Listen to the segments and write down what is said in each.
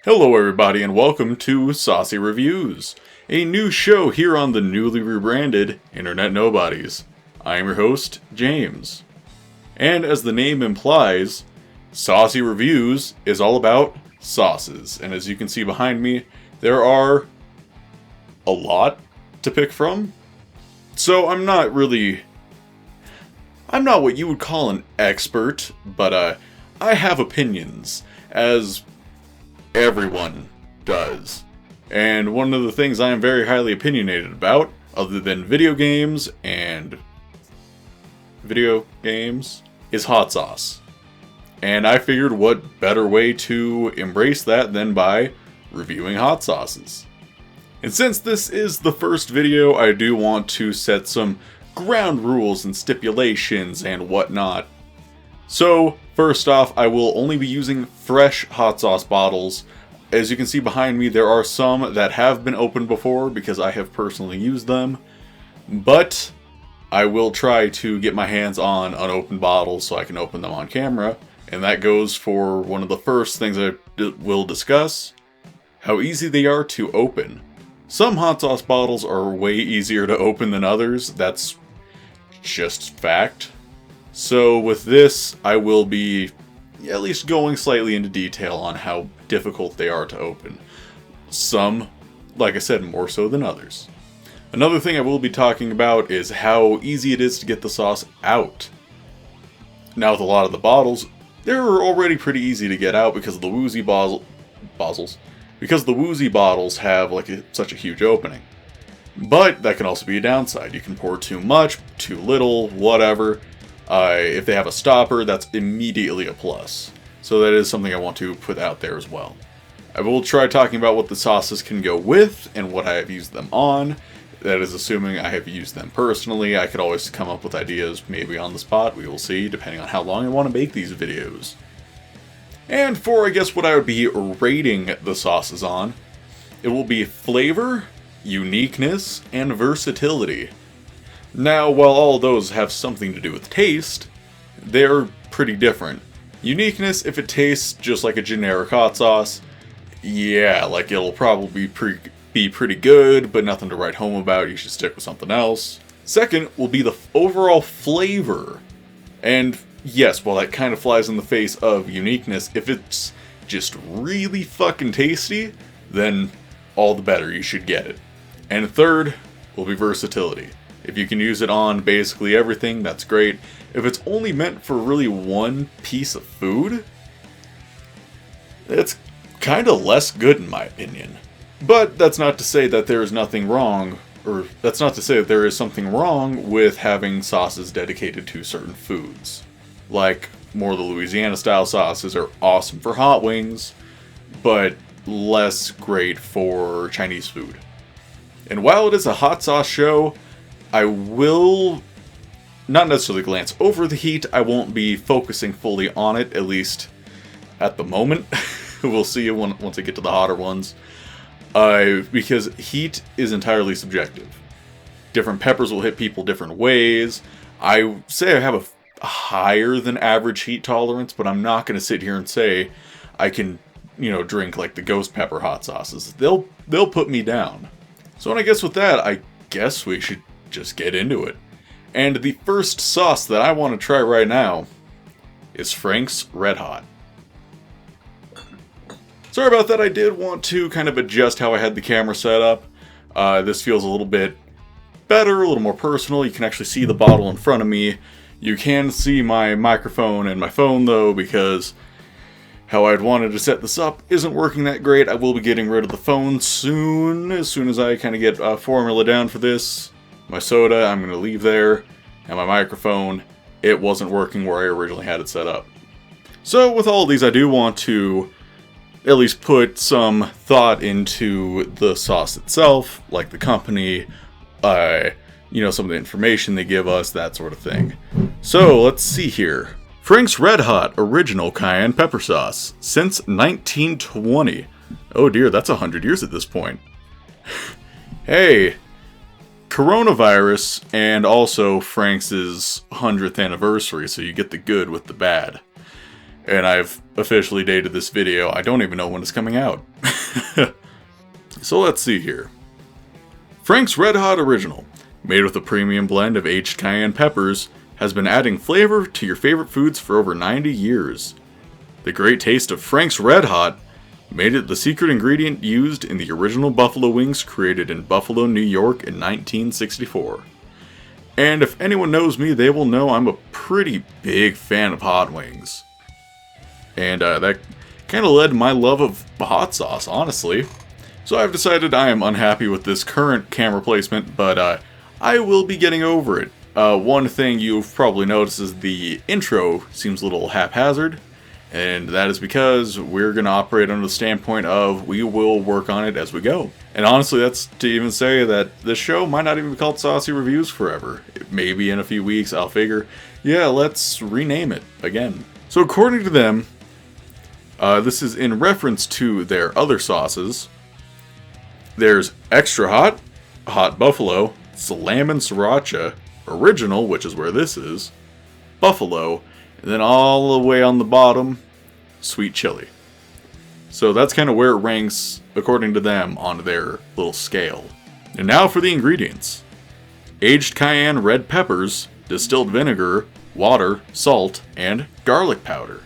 Hello everybody and welcome to Saucy Reviews, a new show here on the newly rebranded Internet Nobodies. I am your host, James. And as the name implies, Saucy Reviews is all about sauces. And as you can see behind me, there are a lot to pick from. So I'm not what you would call an expert, but I have opinions, as everyone does. And one of the things I am very highly opinionated about, other than video games, is hot sauce. And I figured what better way to embrace that than by reviewing hot sauces. And since this is the first video, I do want to set some ground rules and stipulations and whatnot. So, first off, I will only be using fresh hot sauce bottles. As you can see behind me, there are some that have been opened before because I have personally used them. But I will try to get my hands on unopened bottles so I can open them on camera. And that goes for one of the first things I will discuss: how easy they are to open. Some hot sauce bottles are way easier to open than others. That's just fact. So with this, I will be at least going slightly into detail on how difficult they are to open. Some, like I said, more so than others. Another thing I will be talking about is how easy it is to get the sauce out. Now with a lot of the bottles, they're already pretty easy to get out because the woozy bottles have such a huge opening. But that can also be a downside. You can pour too much, too little, whatever. If they have a stopper, that's immediately a plus. So that is something I want to put out there as well. I will try talking about what the sauces can go with and what I have used them on. That is assuming I have used them personally. I could always come up with ideas maybe on the spot. We will see, depending on how long I want to make these videos. And for, I guess, what I would be rating the sauces on, it will be flavor, uniqueness, and versatility. Now, while all those have something to do with taste, they're pretty different. Uniqueness, if it tastes just like a generic hot sauce, yeah, like it'll probably be pretty good, but nothing to write home about. You should stick with something else. Second will be the overall flavor. And yes, while that kind of flies in the face of uniqueness, if it's just really fucking tasty, then all the better, you should get it. And third will be versatility. If you can use it on basically everything, that's great. If it's only meant for really one piece of food, it's kind of less good in my opinion. But that's not to say that there is nothing wrong, or that's not to say that there is something wrong with having sauces dedicated to certain foods. Like, more of the Louisiana style sauces are awesome for hot wings, but less great for Chinese food. And while it is a hot sauce show, I will not necessarily glance over the heat. I won't be focusing fully on it, at least at the moment. We'll see once I get to the hotter ones. Because heat is entirely subjective. Different peppers will hit people different ways. I say I have a higher than average heat tolerance, but I'm not going to sit here and say I can, drink like the ghost pepper hot sauces. They'll put me down. So I guess with that, I guess we should just get into it. And the first sauce that I want to try right now is Frank's Redhot. Sorry about that, I did want to kind of adjust how I had the camera set up. This feels a little bit better, a little more personal. You can actually see the bottle in front of me. You can see my microphone and my phone though, because how I'd wanted to set this up isn't working that great. I will be getting rid of the phone soon as I kind of get a formula down for this. My soda, I'm going to leave there. And my microphone, it wasn't working where I originally had it set up. So with all of these, I do want to at least put some thought into the sauce itself, like the company, some of the information they give us, that sort of thing. So let's see here. Frank's Redhot Original Cayenne Pepper Sauce, since 1920. Oh dear, that's 100 years at this point. Hey, coronavirus and also Frank's 100th anniversary, so you get the good with the bad. And I've officially dated this video. I don't even know when it's coming out. So let's see here. Frank's Red Hot Original, made with a premium blend of aged cayenne peppers, has been adding flavor to your favorite foods for over 90 years. The great taste of Frank's Red Hot made it the secret ingredient used in the original buffalo wings created in Buffalo, New York in 1964. And if anyone knows me, they will know I'm a pretty big fan of hot wings. And that kind of led to my love of hot sauce, honestly. So I've decided I am unhappy with this current camera placement, but I will be getting over it. One thing you've probably noticed is the intro seems a little haphazard, and that is because we're going to operate under the standpoint of we will work on it as we go. And honestly, that's to even say that this show might not even be called Saucy Reviews forever. Maybe in a few weeks I'll figure, yeah, let's rename it again. So according to them, this is in reference to their other sauces. There's Extra Hot, Hot Buffalo, Slam and Sriracha, Original, which is where this is, Buffalo, and then all the way on the bottom, Sweet Chili. So that's kind of where it ranks, according to them, on their little scale. And now for the ingredients. Aged cayenne red peppers, distilled vinegar, water, salt, and garlic powder.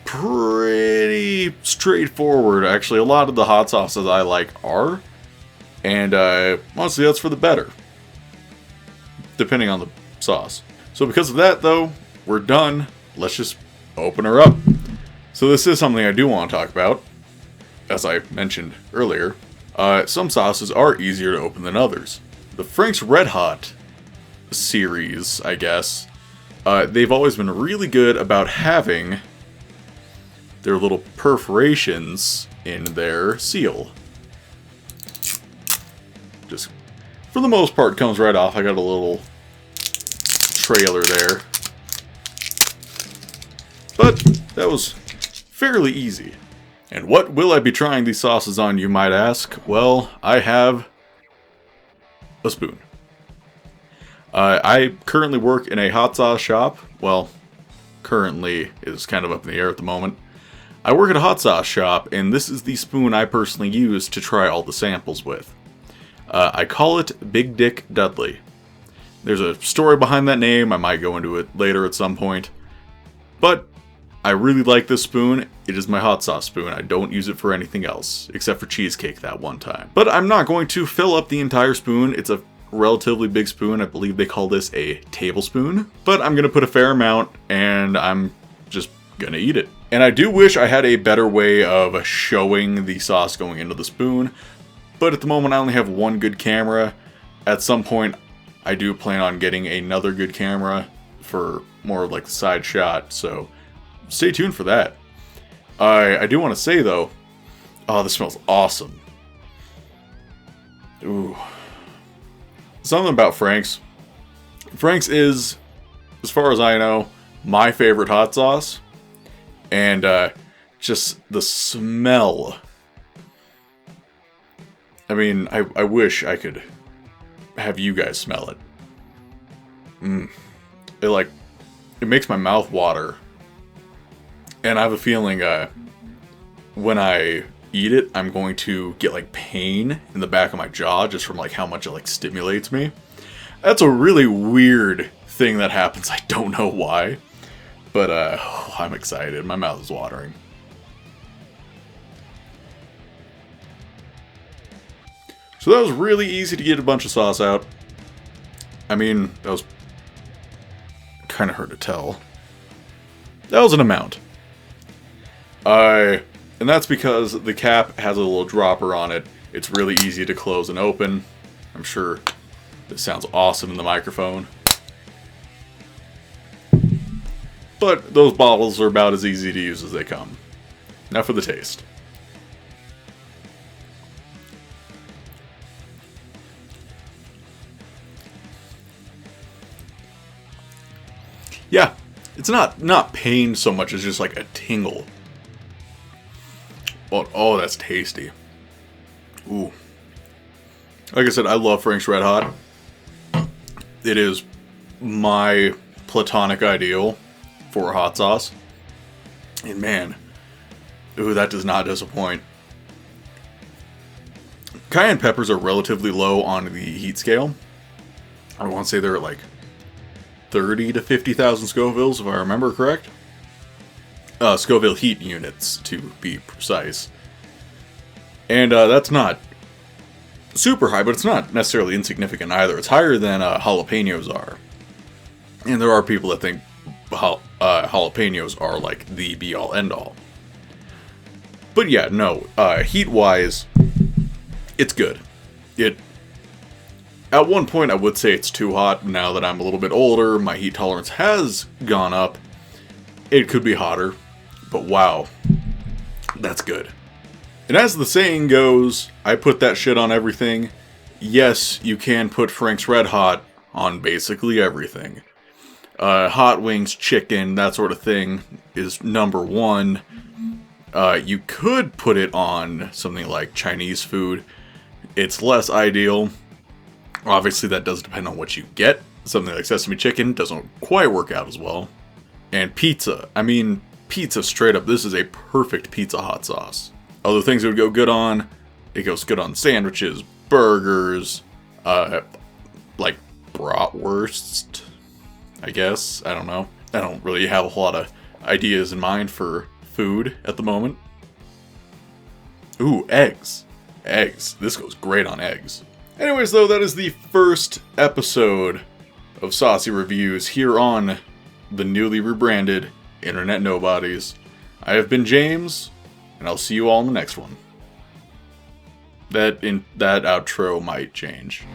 Pretty straightforward, actually. A lot of the hot sauces I like are. And honestly, that's for the better. Depending on the sauce. So because of that, though, we're done. Let's just open her up. So this is something I do want to talk about. As I mentioned earlier, some sauces are easier to open than others. The Frank's Red Hot series, I guess, they've always been really good about having their little perforations in their seal. Just, for the most part, comes right off. I got a little trailer there. But that was fairly easy. And what will I be trying these sauces on, you might ask? Well, I have a spoon. I currently work in a hot sauce shop. Well, currently is kind of up in the air at the moment. I work at a hot sauce shop, and this is the spoon I personally use to try all the samples with. I call it Big Dick Dudley. There's a story behind that name. I might go into it later at some point. But I really like this spoon. It is my hot sauce spoon. I don't use it for anything else, except for cheesecake that one time. But I'm not going to fill up the entire spoon. It's a relatively big spoon. I believe they call this a tablespoon. But I'm going to put a fair amount, and I'm just going to eat it. And I do wish I had a better way of showing the sauce going into the spoon. But at the moment, I only have one good camera. At some point, I do plan on getting another good camera for more of like the side shot. So stay tuned for that. I do want to say though, oh, this smells awesome. Ooh. Something about Frank's. Frank's is, as far as I know, my favorite hot sauce. And just the smell. I mean, I wish I could have you guys smell it. It makes my mouth water. And I have a feeling when I eat it, I'm going to get like pain in the back of my jaw just from like how much it like stimulates me. That's a really weird thing that happens. I don't know why. But I'm excited. My mouth is watering. So that was really easy to get a bunch of sauce out. I mean, that was kind of hard to tell. That was an amount. And that's because the cap has a little dropper on it. It's really easy to close and open. I'm sure this sounds awesome in the microphone. But those bottles are about as easy to use as they come. Now for the taste. Yeah, it's not pain so much as just like a tingle. Oh, that's tasty. Ooh. Like I said, I love Frank's Red Hot. It is my platonic ideal for a hot sauce. And man, ooh, that does not disappoint. Cayenne peppers are relatively low on the heat scale. I want to say they're at like 30 to 50,000 Scovilles, if I remember correct. Scoville heat units, to be precise. And that's not super high, but it's not necessarily insignificant either. It's higher than jalapenos are. And there are people that think jalapenos are like the be-all, end-all. But yeah, no, heat-wise, it's good. At one point, I would say it's too hot. Now that I'm a little bit older, my heat tolerance has gone up. It could be hotter, but wow, that's good. And as the saying goes, I put that shit on everything. Yes, you can put Frank's Red Hot on basically everything. Hot wings, chicken, that sort of thing is number one. You could put it on something like Chinese food. It's less ideal. Obviously, that does depend on what you get. Something like sesame chicken doesn't quite work out as well. And pizza. I mean, pizza straight up. This is a perfect pizza hot sauce. Other things it would go good on. It goes good on sandwiches, burgers, like bratwurst, I guess. I don't know. I don't really have a whole lot of ideas in mind for food at the moment. Ooh, eggs. Eggs. This goes great on eggs. Anyways, though, that is the first episode of Saucy Reviews here on the newly rebranded Internet Nobodies. I have been James, and I'll see you all in the next one. That outro might change.